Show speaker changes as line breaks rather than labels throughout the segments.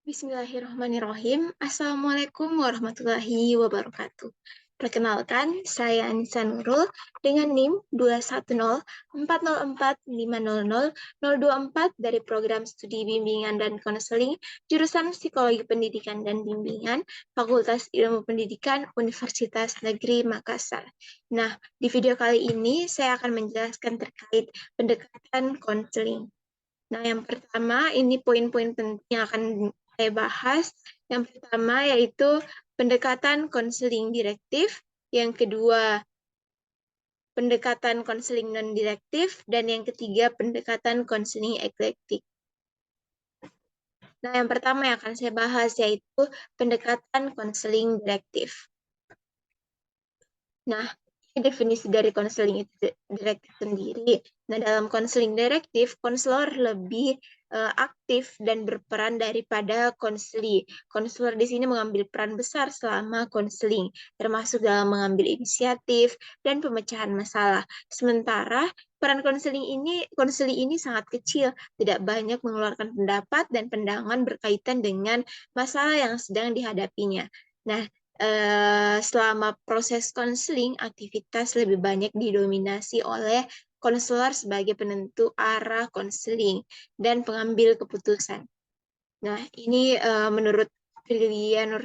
Bismillahirrahmanirrahim. Assalamualaikum warahmatullahi wabarakatuh. Perkenalkan, saya Anissa Nurul dengan NIM 21040450024 dari Program Studi Bimbingan dan Konseling jurusan Psikologi Pendidikan dan Bimbingan Fakultas Ilmu Pendidikan Universitas Negeri Makassar. Nah, di video kali ini saya akan menjelaskan terkait pendekatan konseling. Nah, yang pertama, ini poin-poin penting yang akan saya bahas. Yang pertama yaitu pendekatan konseling direktif, yang kedua pendekatan konseling non-direktif, dan yang ketiga pendekatan konseling eklektik. Nah, yang pertama yang akan saya bahas yaitu pendekatan konseling direktif. Nah, ini definisi dari konseling direktif sendiri. Nah, dalam konseling direktif, konselor lebih aktif dan berperan daripada konseli. Konselor di sini mengambil peran besar selama konseling, termasuk dalam mengambil inisiatif dan pemecahan masalah. Sementara peran konseli ini sangat kecil, tidak banyak mengeluarkan pendapat dan pandangan berkaitan dengan masalah yang sedang dihadapinya. Nah, selama proses konseling, aktivitas lebih banyak didominasi oleh konselor sebagai penentu arah konseling dan pengambil keputusan. Nah, ini menurut Filia Nur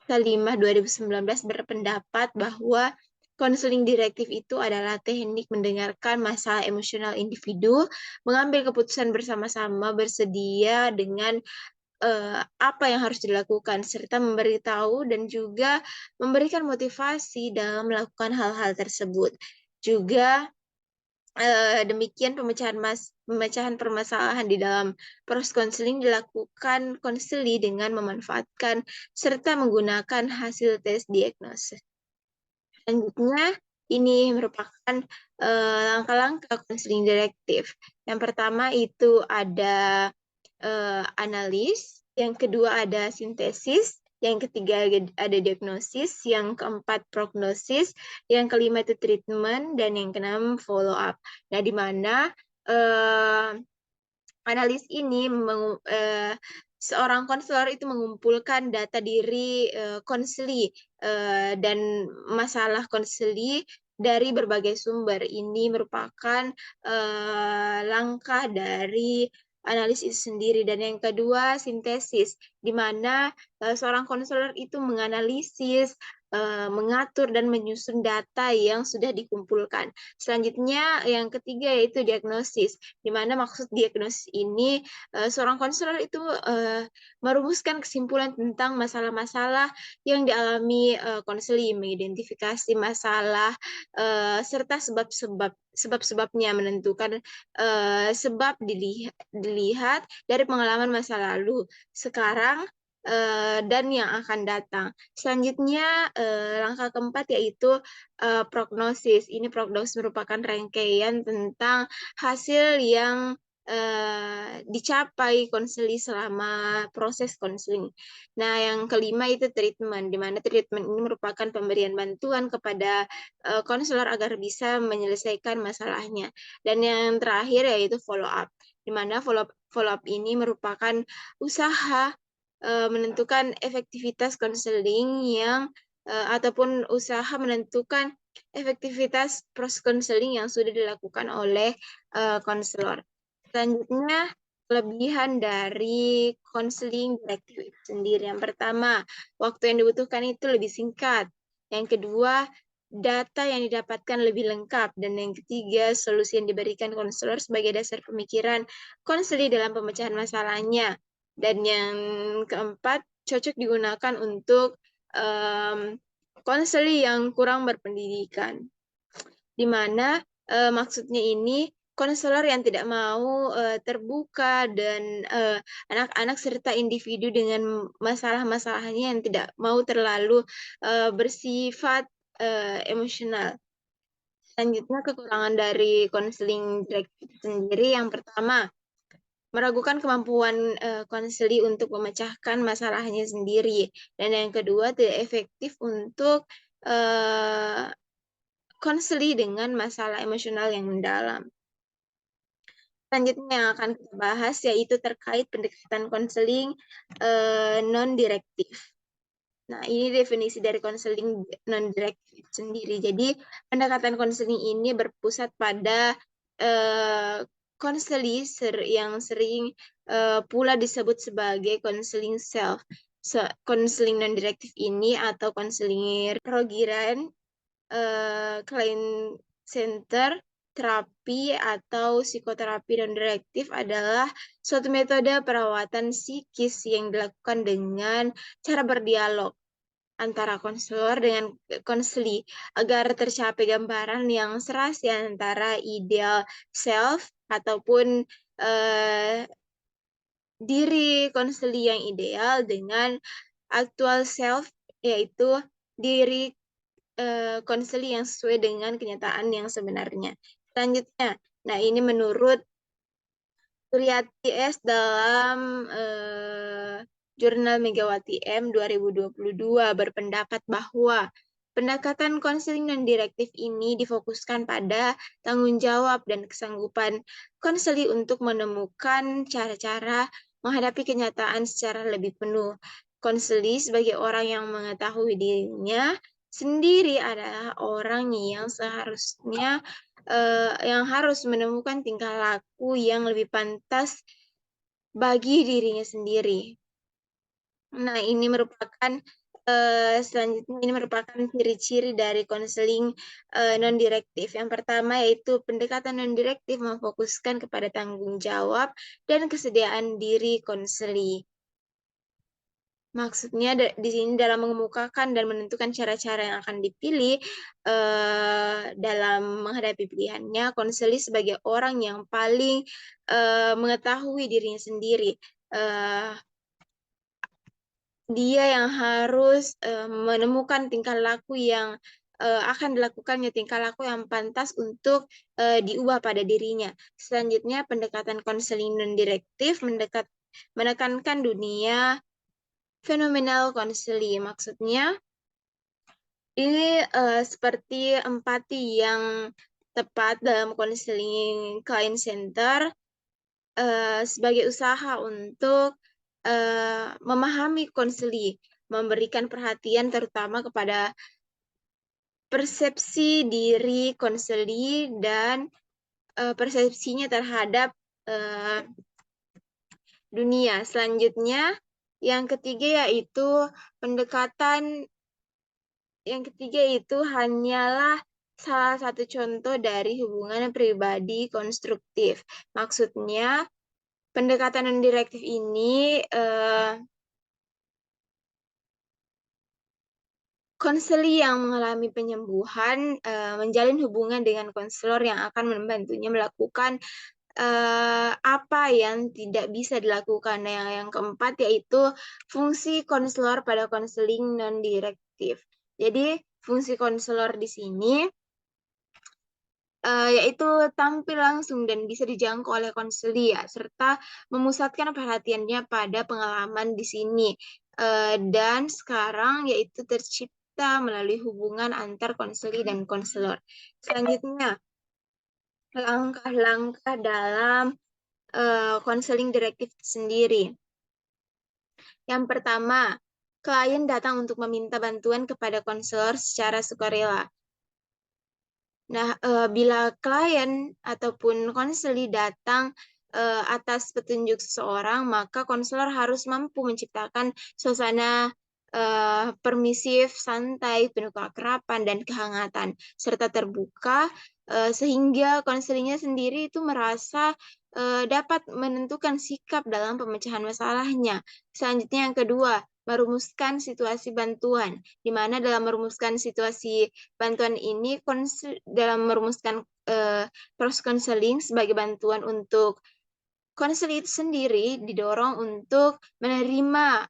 Salimah 2019 berpendapat bahwa konseling direktif itu adalah teknik mendengarkan masalah emosional individu, mengambil keputusan bersama-sama, bersedia dengan apa yang harus dilakukan, serta memberitahu dan juga memberikan motivasi dalam melakukan hal-hal tersebut. Juga demikian pemecahan permasalahan di dalam proses konseling dilakukan konseli dengan memanfaatkan serta menggunakan hasil tes diagnosis. Selanjutnya, ini merupakan langkah-langkah konseling direktif. Yang pertama itu ada analis, yang kedua ada sintesis, yang ketiga ada diagnosis, yang keempat prognosis, yang kelima itu treatment, dan yang keenam follow up. Nah, di mana analis ini seorang konselor itu mengumpulkan data diri konseli dan masalah konseli dari berbagai sumber. Ini merupakan langkah dari analisis sendiri. Dan yang kedua, sintesis, di mana seorang konselor itu menganalisis, mengatur, dan menyusun data yang sudah dikumpulkan. Selanjutnya, yang ketiga yaitu diagnosis, di mana maksud diagnosis ini seorang konselor itu merumuskan kesimpulan tentang masalah-masalah yang dialami konseli, mengidentifikasi masalah serta sebab-sebabnya, menentukan sebab dilihat dari pengalaman masa lalu, sekarang, dan yang akan datang. Selanjutnya, langkah keempat yaitu prognosis. Ini prognosis merupakan rangkaian tentang hasil yang dicapai konseli selama proses konseling. Nah, yang kelima itu treatment, di mana treatment ini merupakan pemberian bantuan kepada konselor agar bisa menyelesaikan masalahnya. Dan yang terakhir yaitu follow up, di mana follow up ini merupakan usaha menentukan efektivitas konseling yang ataupun usaha menentukan efektivitas proses konseling yang sudah dilakukan oleh konselor. Selanjutnya, kelebihan dari konseling direktif itu sendiri. Yang pertama, waktu yang dibutuhkan itu lebih singkat. Yang kedua, data yang didapatkan lebih lengkap. Dan yang ketiga, solusi yang diberikan konselor sebagai dasar pemikiran konseli dalam pemecahan masalahnya. Dan yang keempat, cocok digunakan untuk konseli yang kurang berpendidikan. Di mana maksudnya ini konselor yang tidak mau terbuka dan anak-anak serta individu dengan masalah-masalahnya yang tidak mau terlalu bersifat emosional. Selanjutnya, kekurangan dari konseling direktif sendiri. Yang pertama, meragukan kemampuan konseli untuk memecahkan masalahnya sendiri. Dan yang kedua, tidak efektif untuk konseli dengan masalah emosional yang mendalam. Selanjutnya yang akan kita bahas yaitu terkait pendekatan konseling non-direktif. Nah, ini definisi dari konseling non-direktif sendiri. Jadi, pendekatan konseling ini berpusat pada konseli yang sering pula disebut sebagai konseling self. Konseling non-direktif ini atau konseling progiran, client center, terapi atau psikoterapi non-direktif adalah suatu metode perawatan psikis yang dilakukan dengan cara berdialog antara konselor dengan konseli agar tercapai gambaran yang serasi antara ideal self ataupun diri konseli yang ideal dengan actual self, yaitu diri konseli yang sesuai dengan kenyataan yang sebenarnya. Selanjutnya, nah ini menurut Suryati S dalam jurnal Megawati M 2022 berpendapat bahwa pendekatan konseling non-direktif ini difokuskan pada tanggung jawab dan kesanggupan konseli untuk menemukan cara-cara menghadapi kenyataan secara lebih penuh. Konseli sebagai orang yang mengetahui dirinya sendiri adalah orang yang seharusnya yang harus menemukan tingkah laku yang lebih pantas bagi dirinya sendiri. Nah, ini merupakan selanjutnya ini merupakan ciri-ciri dari konseling non-direktif. Yang pertama yaitu pendekatan non-direktif memfokuskan kepada tanggung jawab dan kesediaan diri konseli. Maksudnya di sini dalam mengemukakan dan menentukan cara-cara yang akan dipilih dalam menghadapi pilihannya, konseli sebagai orang yang paling mengetahui dirinya sendiri. Dia yang harus menemukan tingkah laku yang akan dilakukannya, tingkah laku yang pantas untuk diubah pada dirinya. Selanjutnya, pendekatan konseling non-direktif menekankan dunia fenomenal konseli. Maksudnya, ini seperti empati yang tepat dalam konseling client center sebagai usaha untuk memahami konseli, memberikan perhatian terutama kepada persepsi diri konseli dan persepsinya terhadap dunia. Selanjutnya, yang ketiga yaitu yang ketiga itu hanyalah salah satu contoh dari hubungan pribadi konstruktif. Maksudnya, pendekatan non-direktif ini konseli yang mengalami penyembuhan menjalin hubungan dengan konselor yang akan membantunya melakukan apa yang tidak bisa dilakukan. Yang keempat yaitu fungsi konselor pada konseling non-direktif. Jadi fungsi konselor di sini yaitu tampil langsung dan bisa dijangkau oleh konseli ya, serta memusatkan perhatiannya pada pengalaman di sini. Dan sekarang yaitu tercipta melalui hubungan antar konseli dan konselor. Selanjutnya, langkah-langkah dalam konseling direktif sendiri. Yang pertama, klien datang untuk meminta bantuan kepada konselor secara sukarela. Nah, bila klien ataupun konseli datang atas petunjuk seseorang, maka konselor harus mampu menciptakan suasana permisif, santai, penuh keakraban dan kehangatan, serta terbuka sehingga konselinya sendiri itu merasa dapat menentukan sikap dalam pemecahan masalahnya. Selanjutnya yang kedua, merumuskan situasi bantuan, di mana dalam merumuskan situasi bantuan ini dalam merumuskan proses konseling sebagai bantuan untuk konseli itu sendiri didorong untuk menerima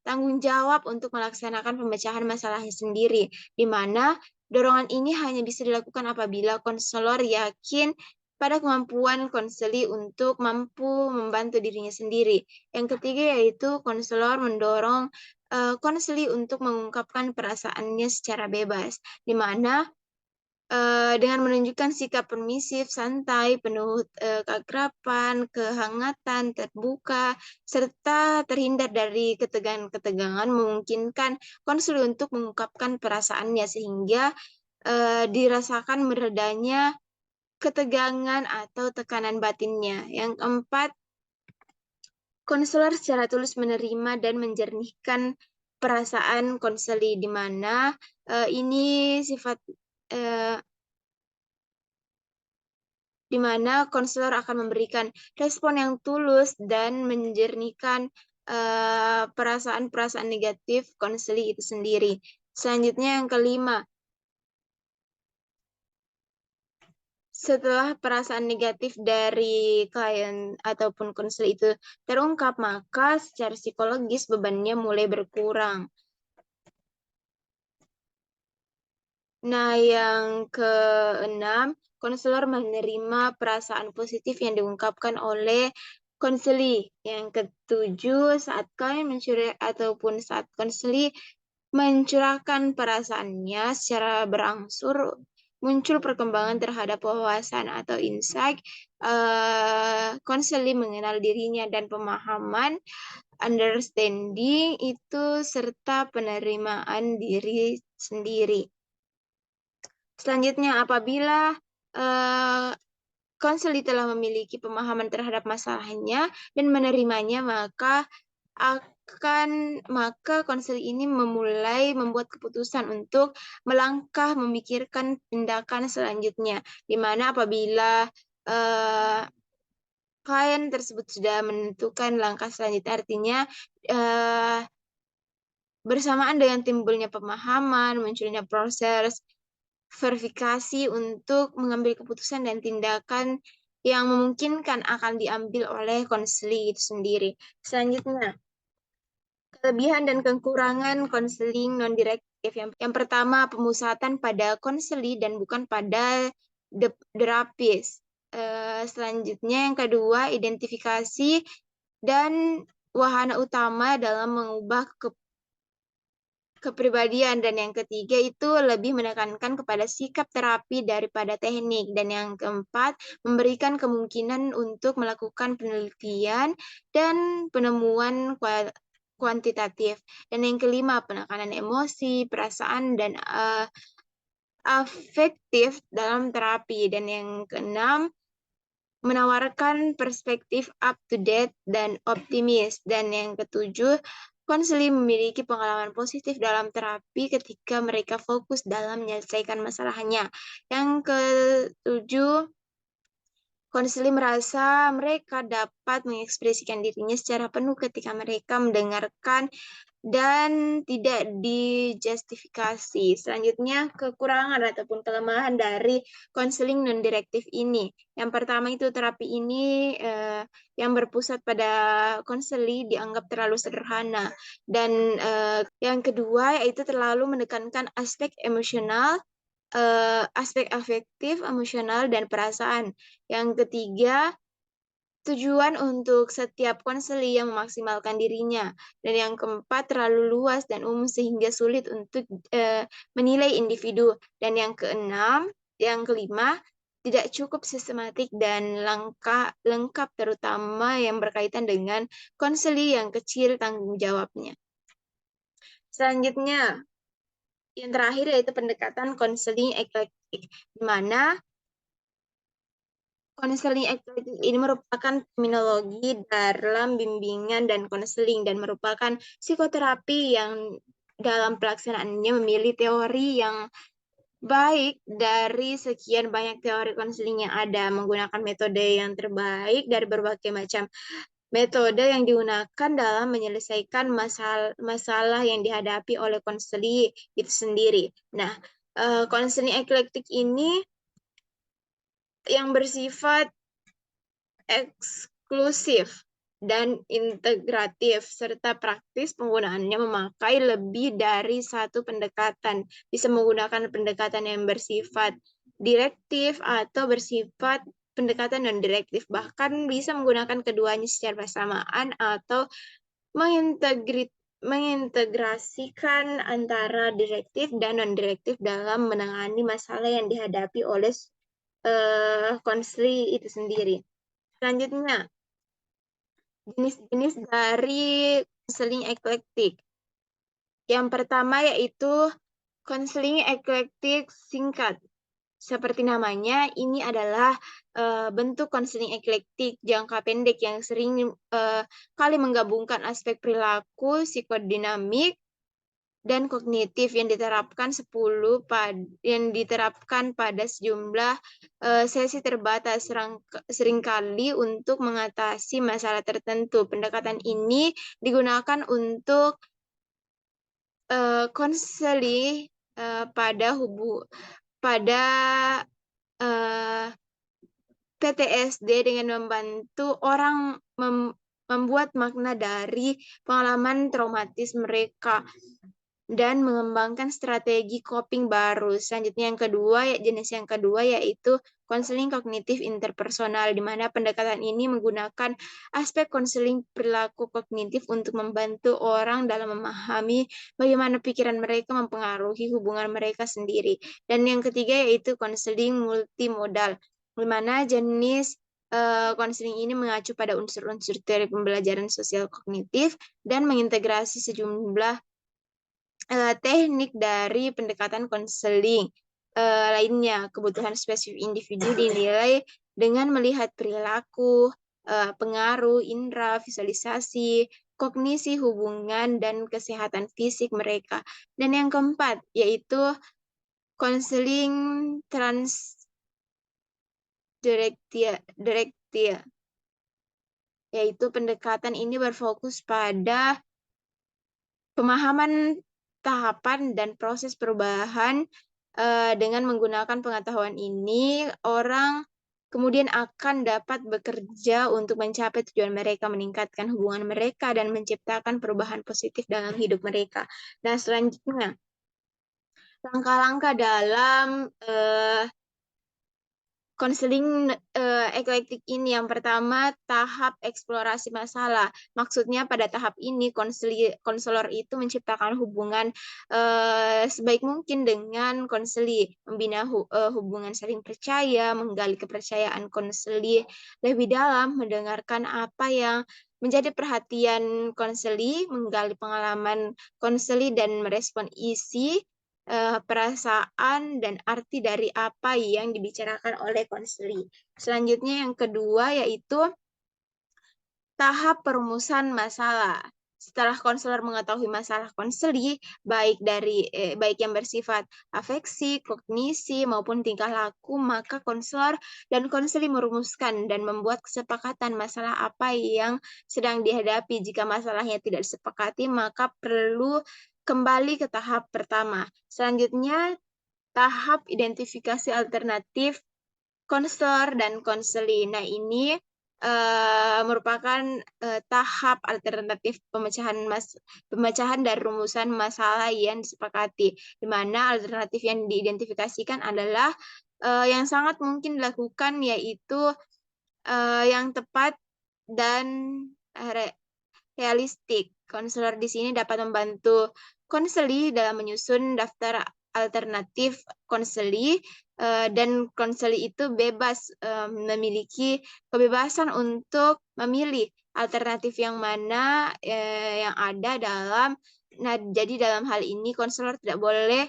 tanggung jawab untuk melaksanakan pemecahan masalahnya sendiri, di mana dorongan ini hanya bisa dilakukan apabila konselor yakin pada kemampuan konseli untuk mampu membantu dirinya sendiri. Yang ketiga yaitu konselor mendorong konseli untuk mengungkapkan perasaannya secara bebas, di mana dengan menunjukkan sikap permisif, santai, penuh keakraban, kehangatan, terbuka, serta terhindar dari ketegangan-ketegangan, memungkinkan konselor untuk mengungkapkan perasaannya sehingga dirasakan meredanya ketegangan atau tekanan batinnya. Yang keempat, konselor secara tulus menerima dan menjernihkan perasaan konseli, di mana ini sifat di mana konselor akan memberikan respon yang tulus dan menjernihkan perasaan-perasaan negatif konseli itu sendiri. Selanjutnya yang kelima, setelah perasaan negatif dari klien ataupun konselor itu terungkap, maka secara psikologis bebannya mulai berkurang. Nah, yang keenam, konselor menerima perasaan positif yang diungkapkan oleh konseli. Yang ketujuh, saat klien mencuri ataupun saat konseli mencurahkan perasaannya secara berangsur, muncul perkembangan terhadap wawasan atau insight, konseli mengenal dirinya dan pemahaman, understanding itu, serta penerimaan diri sendiri. Selanjutnya, apabila konseli telah memiliki pemahaman terhadap masalahnya dan menerimanya, maka konseli ini memulai membuat keputusan untuk melangkah memikirkan tindakan selanjutnya, di mana apabila klien tersebut sudah menentukan langkah selanjutnya, artinya bersamaan dengan timbulnya pemahaman, munculnya proses verifikasi untuk mengambil keputusan dan tindakan yang memungkinkan akan diambil oleh konseli itu sendiri. Selanjutnya, kelebihan dan kekurangan konseling non-direktif. Yang pertama, pemusatan pada konseli dan bukan pada terapis. Selanjutnya, yang kedua, identifikasi dan wahana utama dalam mengubah kepribadian, dan yang ketiga itu lebih menekankan kepada sikap terapi daripada teknik, dan yang keempat memberikan kemungkinan untuk melakukan penelitian dan penemuan kuantitatif, dan yang kelima penekanan emosi, perasaan, dan afektif dalam terapi, dan yang keenam menawarkan perspektif up to date dan optimis, dan yang ketujuh konseli memiliki pengalaman positif dalam terapi ketika mereka fokus dalam menyelesaikan masalahnya. Yang ketujuh, konseli merasa mereka dapat mengekspresikan dirinya secara penuh ketika mereka mendengarkan dan tidak dijustifikasi. Selanjutnya, kekurangan ataupun kelemahan dari konseling non-direktif ini. Yang pertama itu terapi ini yang berpusat pada konseli dianggap terlalu sederhana. Dan yang kedua yaitu terlalu menekankan aspek emosional, aspek afektif, emosional, dan perasaan. Yang ketiga, tujuan untuk setiap konseli yang memaksimalkan dirinya. Dan yang keempat, terlalu luas dan umum sehingga sulit untuk menilai individu. Dan yang keenam, yang kelima, tidak cukup sistematik dan lengkap, terutama yang berkaitan dengan konseli yang kecil tanggung jawabnya. Selanjutnya, yang terakhir yaitu pendekatan konseling eklektik, di mana konseling eklektik ini merupakan terminologi dalam bimbingan dan konseling, dan merupakan psikoterapi yang dalam pelaksanaannya memilih teori yang baik dari sekian banyak teori konseling yang ada, menggunakan metode yang terbaik dari berbagai macam metode yang digunakan dalam menyelesaikan masalah yang dihadapi oleh konseli itu sendiri. Nah, konseling eklektik ini yang bersifat eksklusif dan integratif, serta praktis penggunaannya memakai lebih dari satu pendekatan. Bisa menggunakan pendekatan yang bersifat direktif atau bersifat pendekatan non-direktif. Bahkan bisa menggunakan keduanya secara bersamaan atau mengintegrasikan antara direktif dan non-direktif dalam menangani masalah yang dihadapi oleh konseli itu sendiri. Selanjutnya, jenis-jenis dari konseling eklektik. Yang pertama yaitu konseling eklektik singkat. Seperti namanya, ini adalah bentuk konseling eklektik jangka pendek yang sering kali menggabungkan aspek perilaku, psikodinamik, dan kognitif yang diterapkan pada sejumlah sesi terbatas seringkali untuk mengatasi masalah tertentu. Pendekatan ini digunakan untuk konseling pada PTSD dengan membantu orang membuat makna dari pengalaman traumatis mereka dan mengembangkan strategi coping baru. Selanjutnya jenis yang kedua yaitu konseling kognitif interpersonal, di mana pendekatan ini menggunakan aspek konseling perilaku kognitif untuk membantu orang dalam memahami bagaimana pikiran mereka mempengaruhi hubungan mereka sendiri. Dan yang ketiga yaitu konseling multimodal, di mana jenis konseling ini mengacu pada unsur-unsur teori pembelajaran sosial kognitif dan mengintegrasi sejumlah teknik dari pendekatan konseling lainnya. Kebutuhan spesifik individu dinilai dengan melihat perilaku, pengaruh, indera, visualisasi, kognisi, hubungan, dan kesehatan fisik mereka. Dan yang keempat, yaitu konseling transdirektia, yaitu pendekatan ini berfokus pada pemahaman tahapan dan proses perubahan. Dengan menggunakan pengetahuan ini, orang kemudian akan dapat bekerja untuk mencapai tujuan mereka, meningkatkan hubungan mereka, dan menciptakan perubahan positif dalam hidup mereka. Nah, selanjutnya, langkah-langkah dalam konseling eklektik ini. Yang pertama, tahap eksplorasi masalah. Maksudnya pada tahap ini konselor itu menciptakan hubungan sebaik mungkin dengan konseli, membina hubungan saling percaya, menggali kepercayaan konseli lebih dalam, mendengarkan apa yang menjadi perhatian konseli, menggali pengalaman konseli dan merespon isi perasaan dan arti dari apa yang dibicarakan oleh konseli. Selanjutnya yang kedua yaitu tahap perumusan masalah. Setelah konselor mengetahui masalah konseli, baik yang bersifat afeksi, kognisi, maupun tingkah laku, maka konselor dan konseli merumuskan dan membuat kesepakatan masalah apa yang sedang dihadapi. Jika masalahnya tidak disepakati, maka perlu kembali ke tahap pertama. Selanjutnya, tahap identifikasi alternatif konselor dan konseli. Nah, ini merupakan tahap alternatif pemecahan dari rumusan masalah yang disepakati, di mana alternatif yang diidentifikasikan adalah yang sangat mungkin dilakukan, yaitu yang tepat dan realistik. Konselor di sini dapat membantu konseli dalam menyusun daftar alternatif konseli, dan konseli itu bebas memiliki kebebasan untuk memilih alternatif yang mana yang ada dalam. Nah, jadi dalam hal ini konselor tidak boleh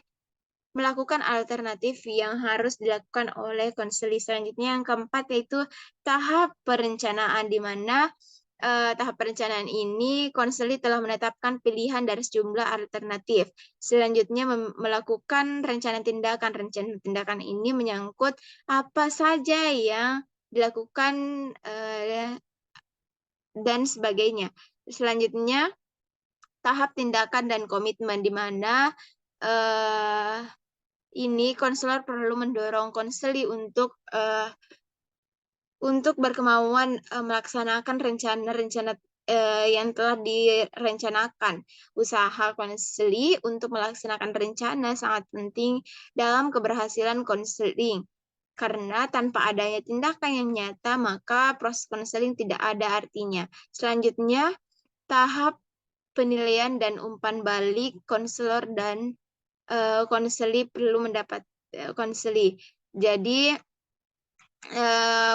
melakukan alternatif yang harus dilakukan oleh konseli. Selanjutnya yang keempat yaitu tahap perencanaan, di mana tahap perencanaan ini konseli telah menetapkan pilihan dari sejumlah alternatif. Selanjutnya melakukan rencana tindakan. Rencana tindakan ini menyangkut apa saja yang dilakukan dan sebagainya. Selanjutnya tahap tindakan dan komitmen, di mana ini konselor perlu mendorong konseli untuk berkemauan melaksanakan rencana-rencana yang telah direncanakan. Usaha konseli untuk melaksanakan rencana sangat penting dalam keberhasilan konseling. Karena tanpa adanya tindakan yang nyata, maka proses konseling tidak ada artinya. Selanjutnya, tahap penilaian dan umpan balik konselor dan konseli perlu mendapat konseli. Jadi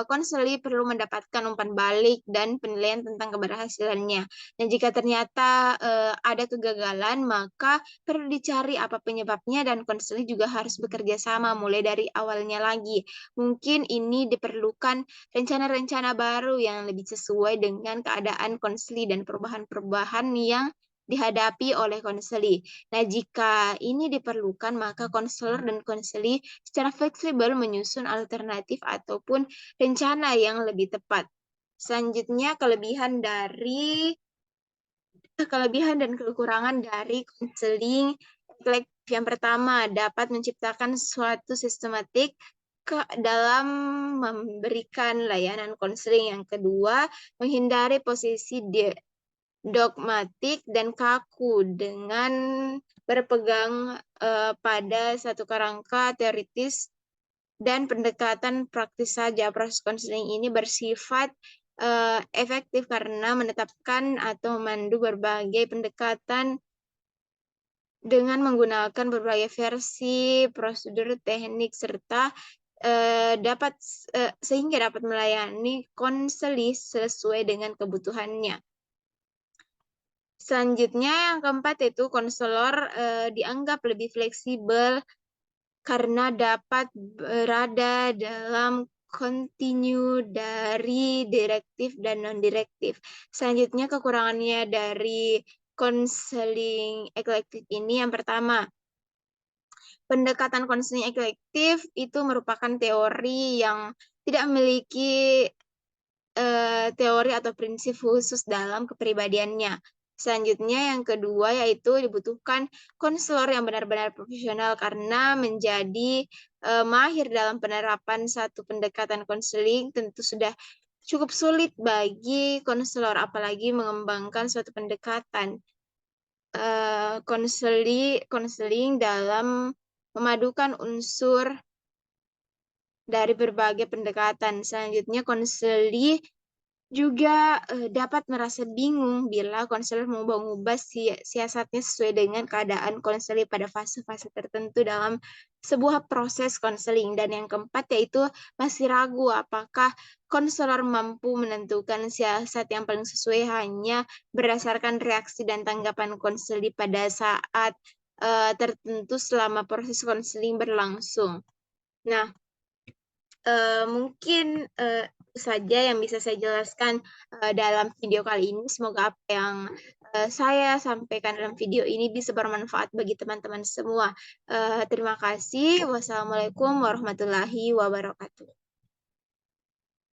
konseli perlu mendapatkan umpan balik dan penilaian tentang keberhasilannya. Dan jika ternyata ada kegagalan, maka perlu dicari apa penyebabnya dan konseli juga harus bekerja sama mulai dari awalnya lagi. Mungkin ini diperlukan rencana-rencana baru yang lebih sesuai dengan keadaan konseli dan perubahan-perubahan yang dihadapi oleh konseli. Nah, jika ini diperlukan, maka konselor dan konseli secara fleksibel menyusun alternatif ataupun rencana yang lebih tepat. Selanjutnya, kelebihan dan kekurangan dari konseling kolektif. Yang pertama, dapat menciptakan suatu sistematik dalam memberikan layanan konseling. Yang kedua, menghindari posisi dogmatik dan kaku dengan berpegang pada satu kerangka teoritis dan pendekatan praktis saja. Proses konseling ini bersifat efektif karena menetapkan atau memandu berbagai pendekatan dengan menggunakan berbagai versi, prosedur, teknik, serta sehingga dapat melayani konseli sesuai dengan kebutuhannya. Selanjutnya yang keempat itu konselor dianggap lebih fleksibel karena dapat berada dalam kontinu dari direktif dan non-direktif. Selanjutnya kekurangannya dari konseling eklektik ini yang pertama, pendekatan konseling eklektif itu merupakan teori yang tidak memiliki teori atau prinsip khusus dalam kepribadiannya. Selanjutnya yang kedua yaitu dibutuhkan konselor yang benar-benar profesional karena menjadi mahir dalam penerapan satu pendekatan konseling tentu sudah cukup sulit bagi konselor apalagi mengembangkan suatu pendekatan konseling dalam memadukan unsur dari berbagai pendekatan. Selanjutnya konseli juga dapat merasa bingung bila konselor mengubah-ubah siasatnya sesuai dengan keadaan konseli pada fase-fase tertentu dalam sebuah proses konseling. Dan yang keempat yaitu masih ragu apakah konselor mampu menentukan siasat yang paling sesuai hanya berdasarkan reaksi dan tanggapan konseli pada saat tertentu selama proses konseling berlangsung. Nah, mungkin saja yang bisa saya jelaskan dalam video kali ini. Semoga apa yang saya sampaikan dalam video ini bisa bermanfaat bagi teman-teman semua. Terima kasih. Wassalamualaikum warahmatullahi wabarakatuh.